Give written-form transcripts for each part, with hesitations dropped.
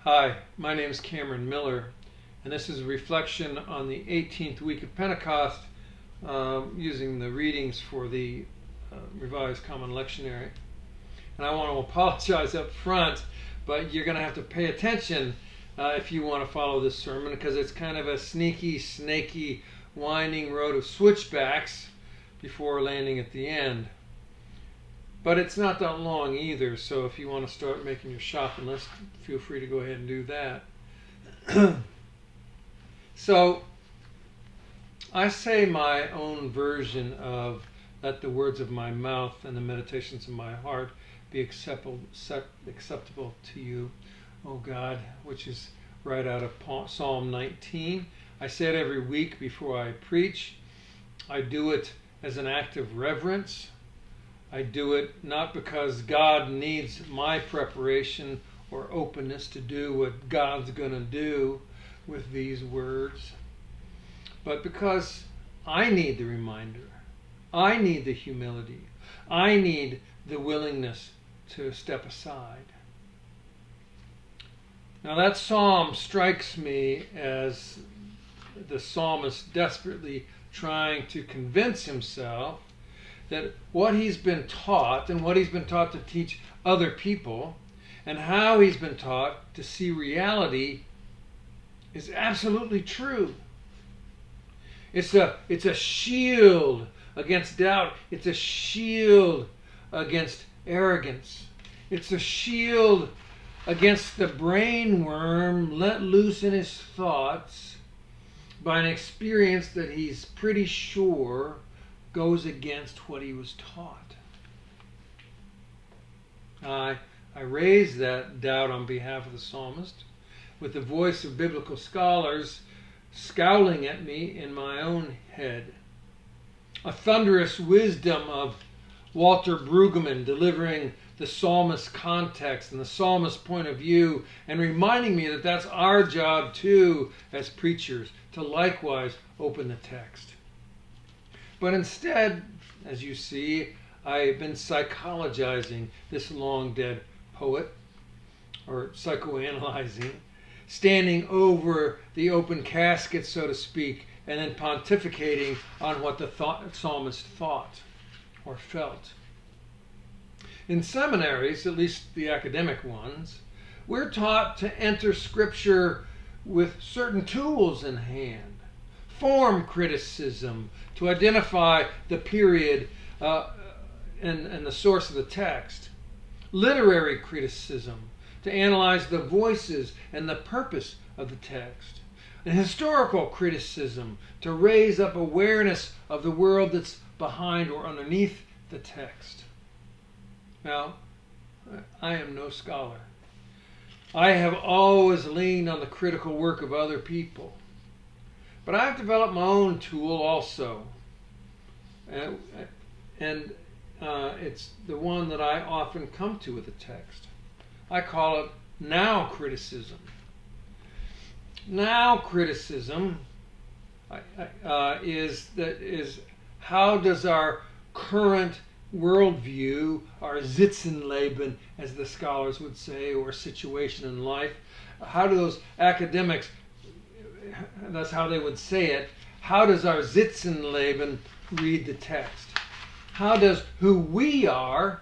Hi, my name is Cameron Miller, and this is a reflection on the 18th week of Pentecost using the readings for the Revised Common Lectionary. And I want to apologize up front, but you're going to have to pay attention if you want to follow this sermon, because it's kind of a sneaky, snaky, winding road of switchbacks before landing at the end. But it's not that long either, so if you want to start making your shopping list, feel free to go ahead and do that. So, I say my own version of "Let the words of my mouth and the meditations of my heart be acceptable to you, O God," which is right out of Psalm 19. I say it every week before I preach. I do it as an act of reverence. I do it not because God needs my preparation or openness to do what God's going to do with these words, but because I need the reminder. I need the humility. I need the willingness to step aside. Now that psalm strikes me as the psalmist desperately trying to convince himself that what he's been taught and what he's been taught to teach other people and how he's been taught to see reality is absolutely true. It's a shield against doubt. It's a shield against arrogance. It's a shield against the brain worm let loose in his thoughts by an experience that he's pretty sure goes against what he was taught. I raise that doubt on behalf of the psalmist with the voice of biblical scholars scowling at me in my own head. A thunderous wisdom of Walter Brueggemann delivering the psalmist's context and the psalmist's point of view and reminding me that that's our job too as preachers, to likewise open the text. But instead, as you see, I've been psychologizing this long dead poet, or psychoanalyzing, standing over the open casket, so to speak, and then pontificating on what the psalmist thought or felt. In seminaries, at least the academic ones, we're taught to enter Scripture with certain tools in hand. Form criticism to identify the period and the source of the text. Literary criticism to analyze the voices and the purpose of the text. And historical criticism to raise up awareness of the world that's behind or underneath the text. Now, I am no scholar. I have always leaned on the critical work of other people. But I've developed my own tool also. And it's the one that I often come to with the text. I call it now criticism. Now criticism is how does our current worldview, our Sitzenleben, as the scholars would say, or situation in life, how do those academics, that's how they would say it, how does our Sitzenleben read the text? How does who we are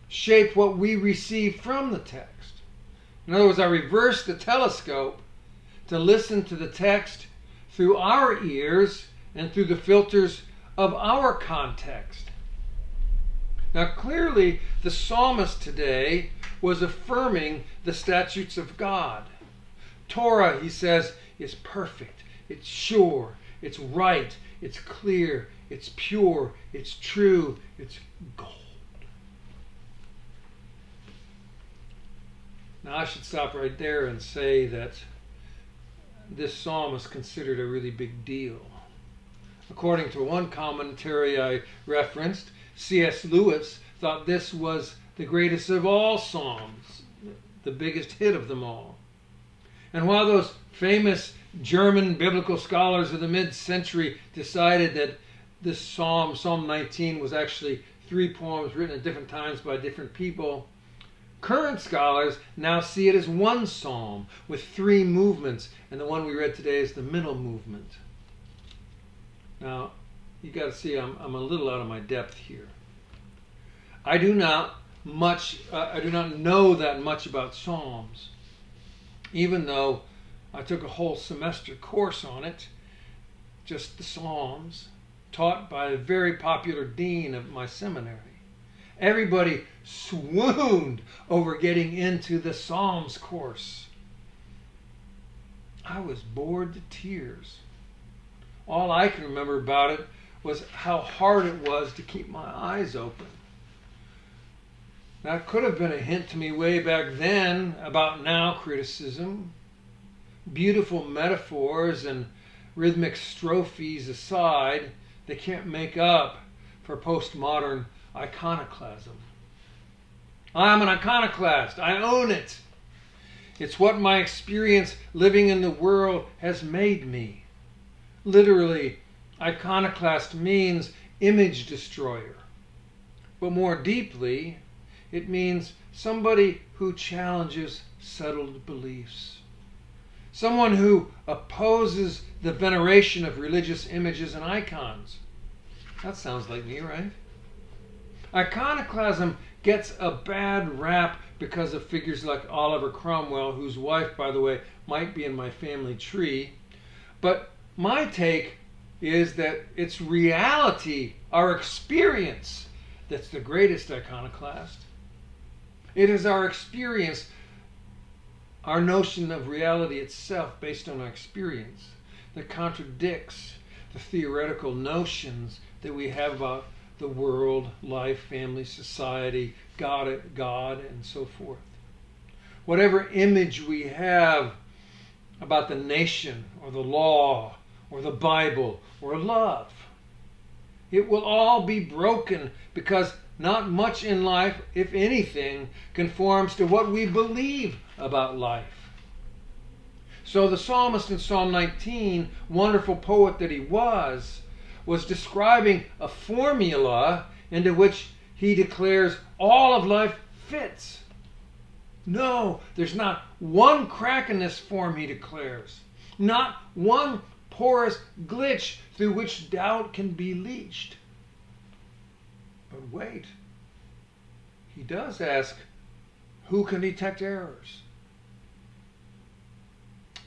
shape what we receive from the text? In other words, I reverse the telescope to listen to the text through our ears and through the filters of our context. Now clearly the psalmist today was affirming the statutes of God. Torah, he says, is perfect, it's sure, it's right, it's clear, it's pure, it's true, it's gold. Now I should stop right there and say that this psalm is considered a really big deal. According to one commentary I referenced, C.S. Lewis thought this was the greatest of all psalms, the biggest hit of them all. And while those famous German biblical scholars of the mid-century decided that this psalm, Psalm 19, was actually 3 poems written at different times by different people, Current scholars now see it as one psalm with 3 movements, and the one we read today is the middle movement. Now, you got to see I'm a little out of my depth here. I do not know that much about Psalms, even though I took a whole semester course on it, just the Psalms, taught by a very popular dean of my seminary. Everybody swooned over getting into the Psalms course. I was bored to tears. All I can remember about it was how hard it was to keep my eyes open. That could have been a hint to me way back then about now criticism. Beautiful metaphors and rhythmic strophes aside, they can't make up for postmodern iconoclasm. I'm an iconoclast. I own it. It's what my experience living in the world has made me. Literally, iconoclast means image destroyer. But more deeply, it means somebody who challenges settled beliefs. Someone who opposes the veneration of religious images and icons. That sounds like me, right? Iconoclasm gets a bad rap because of figures like Oliver Cromwell, whose wife, by the way, might be in my family tree. But my take is that it's reality, our experience, that's the greatest iconoclast. It is our experience, our notion of reality itself based on our experience, that contradicts the theoretical notions that we have about the world, life, family, society, God, and so forth. Whatever image we have about the nation, or the law, or the Bible, or love, it will all be broken because not much in life, if anything, conforms to what we believe about life. So the psalmist in Psalm 19, wonderful poet that he was describing a formula into which he declares all of life fits. No, there's not one crack in this form, he declares. Not one porous glitch through which doubt can be leached. But wait, he does ask, who can detect errors?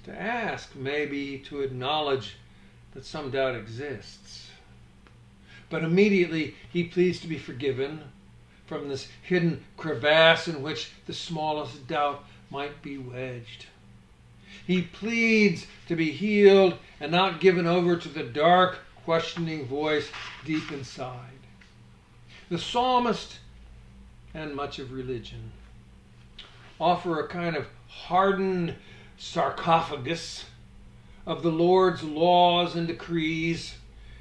To ask may be to acknowledge that some doubt exists. But immediately he pleads to be forgiven from this hidden crevasse in which the smallest doubt might be wedged. He pleads to be healed and not given over to the dark, questioning voice deep inside. The psalmist and much of religion offer a kind of hardened sarcophagus of the Lord's laws and decrees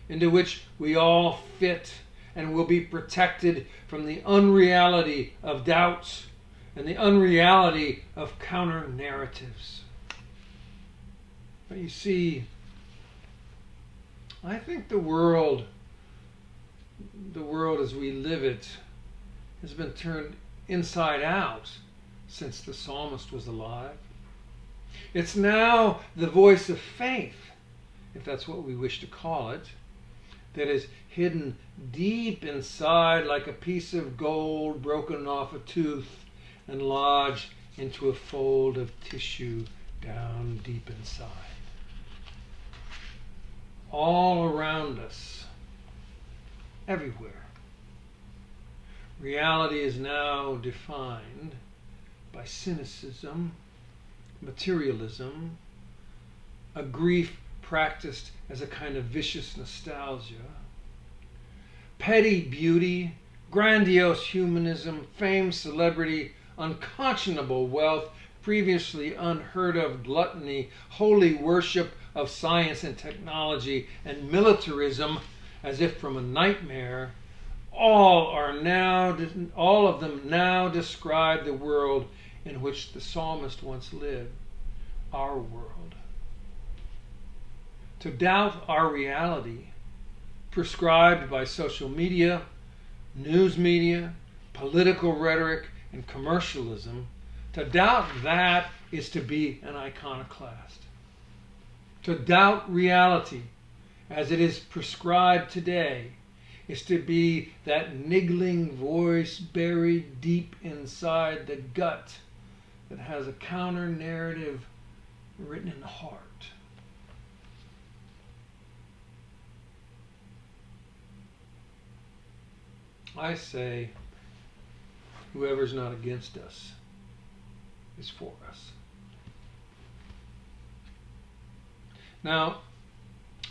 into which we all fit and will be protected from the unreality of doubts and the unreality of counter-narratives. But you see, I think the world as we live it has been turned inside out since the psalmist was alive. It's now the voice of faith, if that's what we wish to call it, that is hidden deep inside like a piece of gold broken off a tooth and lodged into a fold of tissue down deep inside. All around us, everywhere. Reality is now defined by cynicism, materialism, a grief practiced as a kind of vicious nostalgia, petty beauty, grandiose humanism, fame, celebrity, unconscionable wealth, previously unheard of gluttony, holy worship of science and technology, and militarism, as if from a nightmare, all of them now describe the world in which the psalmist once lived, our world. To doubt our reality, prescribed by social media, news media, political rhetoric, and commercialism. To doubt that is to be an iconoclast. To doubt reality as it is prescribed today is to be that niggling voice buried deep inside the gut that has a counter narrative written in the heart. I say, whoever's not against us is for us. Now,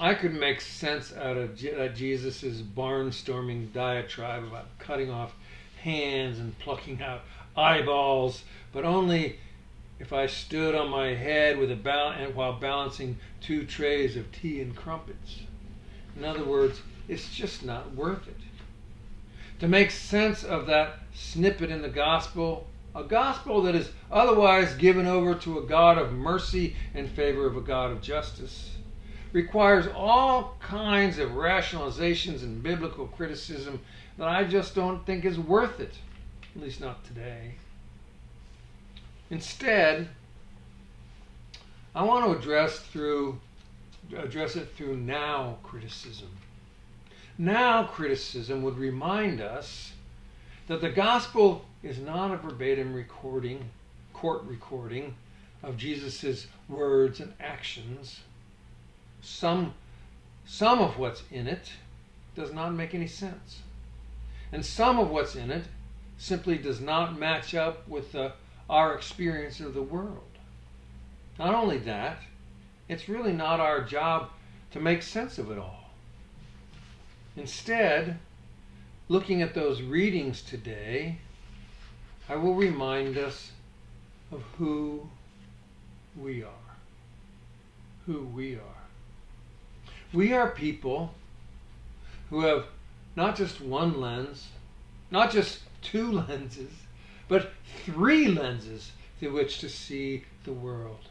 I could make sense out of Jesus' barnstorming diatribe about cutting off hands and plucking out eyeballs, but only if I stood on my head with while balancing 2 trays of tea and crumpets. In other words, it's just not worth it. To make sense of that snippet in the gospel, a gospel that is otherwise given over to a God of mercy in favor of a God of justice, requires all kinds of rationalizations and biblical criticism that I just don't think is worth it, at least not today. Instead, I want to address it through now criticism. Now criticism would remind us that the gospel is not a verbatim court recording of Jesus' words and actions. Some of what's in it does not make any sense. And some of what's in it simply does not match up with our experience of the world. Not only that, it's really not our job to make sense of it all. Instead, looking at those readings today, I will remind us of who we are. Who we are. We are people who have not just one lens, not just 2 lenses, but 3 lenses through which to see the world.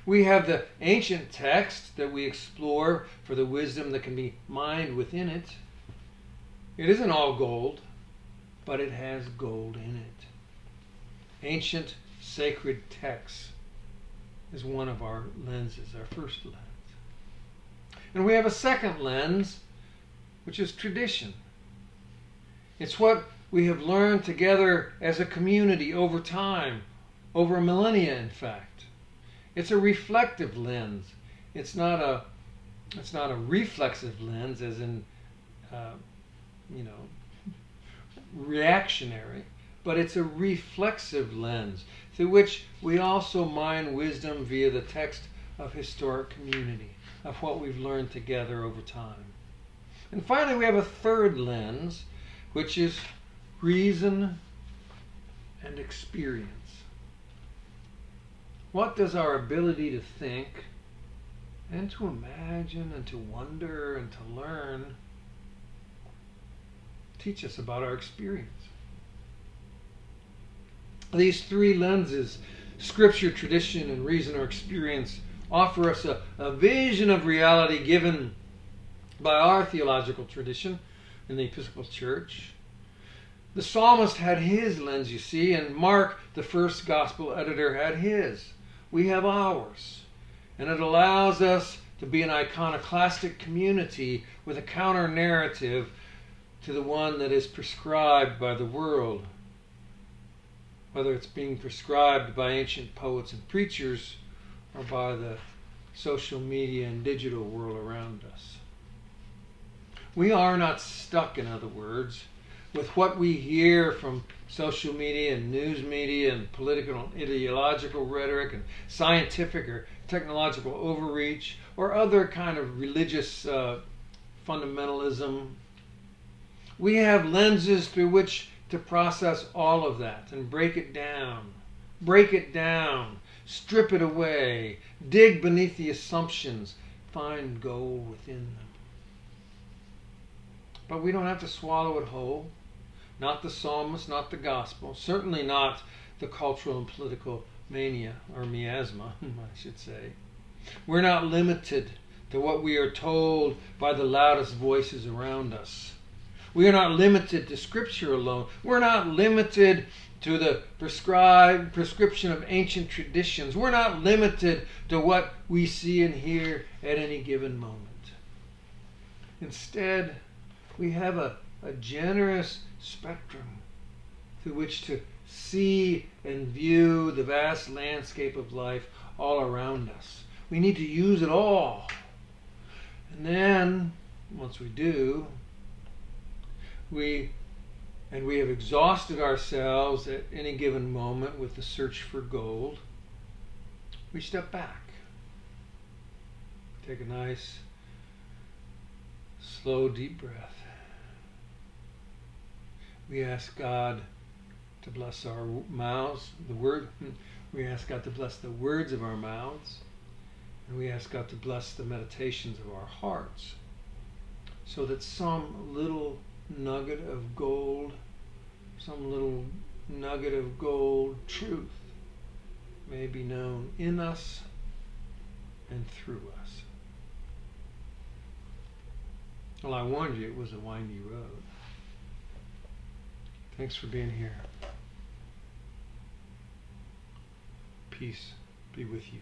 We have the ancient text that we explore for the wisdom that can be mined within it. It isn't all gold, but it has gold in it. Ancient sacred texts is one of our lenses, our first lens. And we have a second lens, which is tradition. It's what we have learned together as a community over time, over millennia, in fact. It's a reflective lens. It's not a reflexive lens, as in, reactionary, but it's a reflexive lens through which we also mine wisdom via the text of historic community, of what we've learned together over time. And finally, we have a third lens, which is reason and experience. What does our ability to think and to imagine and to wonder and to learn teach us about our experience? These 3 lenses, scripture, tradition, and reason or experience, offer us a vision of reality given by our theological tradition in the Episcopal Church. The psalmist had his lens, you see, and Mark, the first gospel editor, had his. We have ours. And it allows us to be an iconoclastic community with a counter-narrative to the one that is prescribed by the world, whether it's being prescribed by ancient poets and preachers or by the social media and digital world around us. We are not stuck, in other words, with what we hear from social media and news media and political and ideological rhetoric and scientific or technological overreach or other kind of religious fundamentalism. We have lenses through which to process all of that and break it down, strip it away, dig beneath the assumptions, find gold within them. But we don't have to swallow it whole. Not the psalmist, not the gospel, certainly not the cultural and political mania, or miasma, I should say. We're not limited to what we are told by the loudest voices around us. We are not limited to Scripture alone. We're not limited to the prescription of ancient traditions. We're not limited to what we see and hear at any given moment. Instead, we have a generous spectrum through which to see and view the vast landscape of life all around us. We need to use it all. And then, once we do, we have exhausted ourselves at any given moment with the search for gold, we step back. Take a nice, slow, deep breath. We ask God to bless our mouths, we ask God to bless the words of our mouths, and we ask God to bless the meditations of our hearts, so that some little nugget of gold, truth may be known in us and through us. Well, I warned you it was a windy road. Thanks for being here. Peace be with you.